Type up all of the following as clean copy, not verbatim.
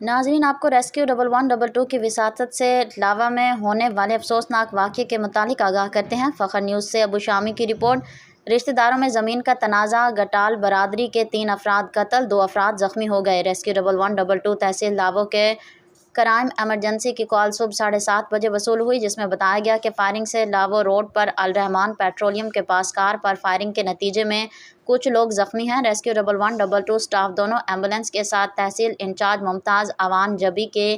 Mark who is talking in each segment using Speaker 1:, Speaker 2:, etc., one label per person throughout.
Speaker 1: नाज़रीन, आपको रेस्क्यू 1122 की विसासत से लावा में होने वाले अफसोसनाक वाक़े के मुतालिक आगाह करते हैं। फ़ख्र न्यूज़ से अबू शामी की रिपोर्ट। रिश्तेदारों में ज़मीन का तनाज़ा, गटाल बरादरी के 3 अफराद कत्ल, 2 अफराद ज़ख्मी हो गए। रेस्क्यू 1122 तहसील लावो के क्राइम एमरजेंसी की कॉल सुबह 7:30 बजे वसूल हुई, जिसमें बताया गया कि फायरिंग से लावो रोड पर अल रहमान पेट्रोलियम के पास कार पर फायरिंग के नतीजे में कुछ लोग ज़ख्मी हैं। रेस्क्यू 1122 स्टाफ दोनों एम्बुलेंस के साथ तहसील इंचार्ज मुमताज़ अवान जबी के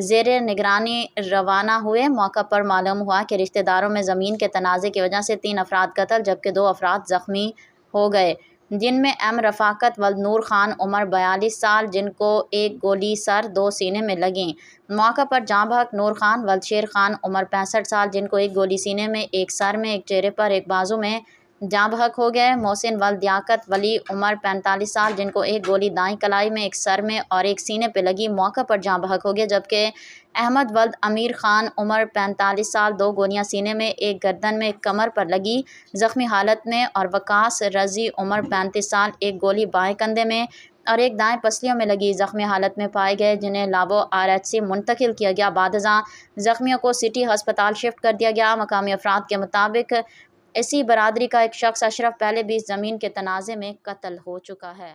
Speaker 1: ज़ेर निगरानी रवाना हुए। मौका पर मालूम हुआ कि रिश्तेदारों में ज़मीन के तनाज़े की वजह से 3 अफराद कत्ल जबकि 2 अफराद ज़ख्मी हो गए, जिनमें एम रफ़ाकत वल नूर खान उम्र 42 साल, जिनको एक गोली सर 2 सीने में लगी। मौका पर जाँ बहक नूर खान वल शेर खान उम्र 65 साल, जिनको एक गोली सीने में, एक सर में, एक चेहरे पर, एक बाजू में जाँ बहक हो गए। मोहसिन वल दियाकत वली उम्र 45 साल, जिनको एक गोली दाई कलाई में, एक सर में और एक सीने पे लगी, मौका पर जाँ बहक हो गए। जबकि अहमद वल्द अमीर खान उम्र 45 साल, 2 गोलियां सीने में, एक गर्दन में, एक कमर पर लगी, ज़ख्मी हालत में। और वकास रजी उम्र 35 साल, एक गोली बाएं कंधे में और एक दाएं पसलियों में लगी, ज़ख्मी हालत में पाए गए, जिन्हें लाबो RHC मुंतकिल किया गया। बादज़ां ज़ख्मियों को सिटी अस्पताल शिफ्ट कर दिया गया। मकामी अफराद के मुताबिक इसी बरादरी का एक शख्स अशरफ पहले भी इस ज़मीन के तनाज़े में कत्ल हो चुका है।